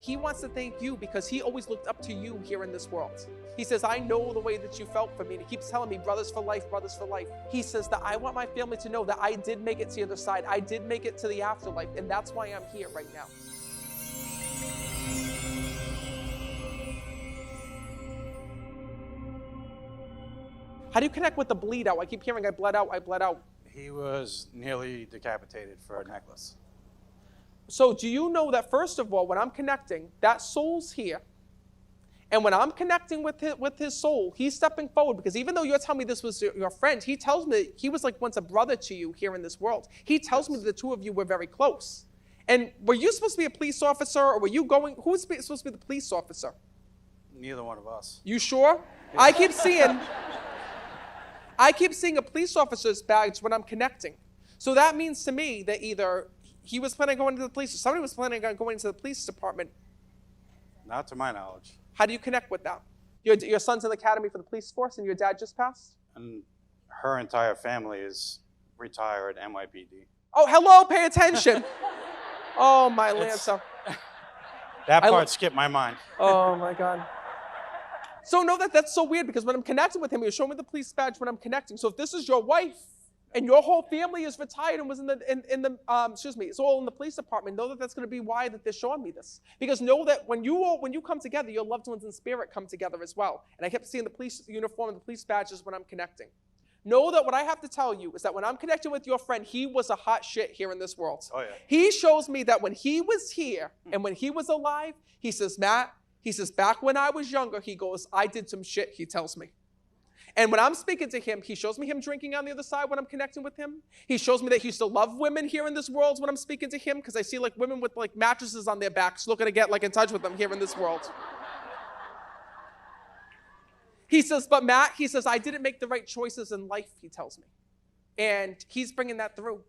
he wants to thank you because he always looked up to you here in this world. He says, I know the way that you felt for me. And he keeps telling me, brothers for life, brothers for life. He says that I want my family to know that I did make it to the other side. I did make it to the afterlife. And that's why I'm here right now. How do you connect with the bleed out? I keep hearing I bled out, I bled out. He was nearly decapitated for a necklace. So do you know that, first of all, when I'm connecting, that soul's here. And when I'm connecting with his soul, he's stepping forward, because even though you're telling me this was your friend, he tells me that he was like once a brother to you here in this world. He tells me that the two of you were very close. And were you supposed to be a police officer, or were you going, who was supposed to be the police officer? Neither one of us. You sure? Yeah. I keep seeing a police officer's badge when I'm connecting. So that means to me that either he was planning on going to the police, or somebody was planning on going to the police department. Not to my knowledge. How do you connect with that? Your son's in the academy for the police force, and your dad just passed? And her entire family is retired NYPD. Oh, hello, pay attention. Oh, my Lancer. That part skipped my mind. Oh, my God. So know that that's so weird, because when I'm connecting with him, he'll show me the police badge when I'm connecting. So if this is your wife and your whole family is retired and was it's all in the police department, know that that's going to be why that they're showing me this. Because know that when you come together, your loved ones in spirit come together as well. And I kept seeing the police uniform and the police badges when I'm connecting. Know that what I have to tell you is that when I'm connected with your friend, he was a hot shit here in this world. Oh, yeah. He shows me that when he was here and when he was alive, he says, Matt, he says, back when I was younger, he goes, I did some shit, he tells me. And when I'm speaking to him, he shows me him drinking on the other side when I'm connecting with him. He shows me that he used to love women here in this world when I'm speaking to him, because I see like women with like mattresses on their backs looking to get like in touch with them here in this world. He says, but Matt, he says, I didn't make the right choices in life, he tells me. And he's bringing that through.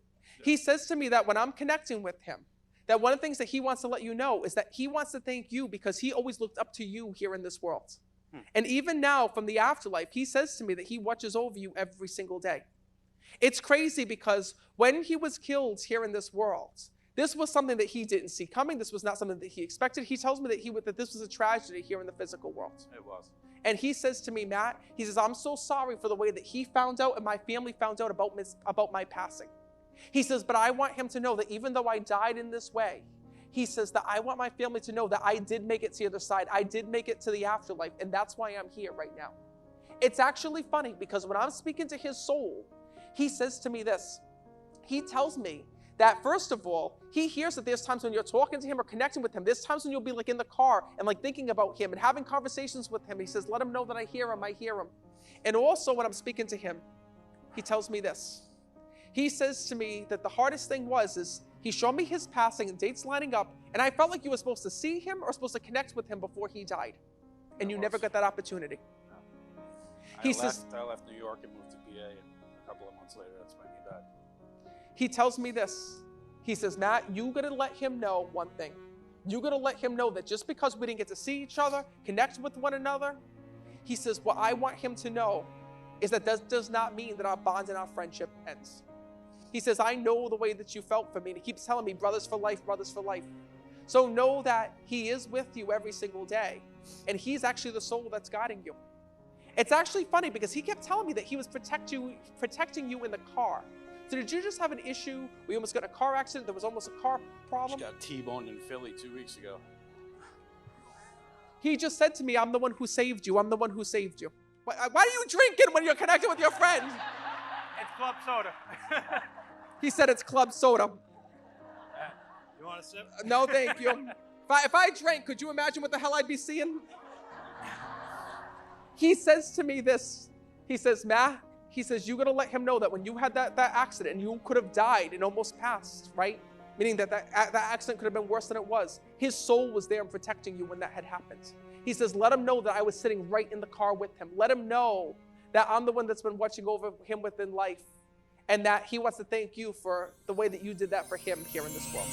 He says to me that when I'm connecting with him, that one of the things that he wants to let you know is that he wants to thank you because he always looked up to you here in this world. And even now from the afterlife, he says to me that he watches over you every single day. It's crazy because when he was killed here in this world, this was something that he didn't see coming. This was not something that he expected. He tells me that this was a tragedy here in the physical world. It was. And he says to me, Matt, he says, I'm so sorry for the way that he found out and my family found out about my passing. He says, but I want him to know that even though I died in this way, he says that I want my family to know that I did make it to the other side. I did make it to the afterlife, and that's why I'm here right now. It's actually funny because when I'm speaking to his soul, he says to me this. He tells me that, first of all, he hears that there's times when you're talking to him or connecting with him. There's times when you'll be like in the car and like thinking about him and having conversations with him. He says, let him know that I hear him, I hear him. And also when I'm speaking to him, he tells me this. He says to me that the hardest thing is he showed me his passing and dates lining up, and I felt like you were supposed to see him or supposed to connect with him before he died. And you never got that opportunity. No. I left New York and moved to PA, and a couple of months later, that's when he died. He tells me this. He says, Matt, you got to let him know one thing. You got to let him know that just because we didn't get to see each other, connect with one another, he says, what I want him to know is that does not mean that our bond and our friendship ends. He says, I know the way that you felt for me. And he keeps telling me, brothers for life, brothers for life. So know that he is with you every single day. And he's actually the soul that's guiding you. It's actually funny because he kept telling me that he was protecting you in the car. So did you just have an issue? We almost got in a car accident. There was almost a car problem. Just got T-boned in Philly 2 weeks ago. He just said to me, I'm the one who saved you. I'm the one who saved you. Why are you drinking when you're connected with your friend? It's club soda. He said it's club soda. You want a sip? No, thank you. If I drank, could you imagine what the hell I'd be seeing? He says to me this. He says, Matt, he says, you got to let him know that when you had that accident and you could have died and almost passed, right? Meaning that accident could have been worse than it was. His soul was there and protecting you when that had happened. He says, let him know that I was sitting right in the car with him. Let him know that I'm the one that's been watching over him within life. And that he wants to thank you for the way that you did that for him here in this world.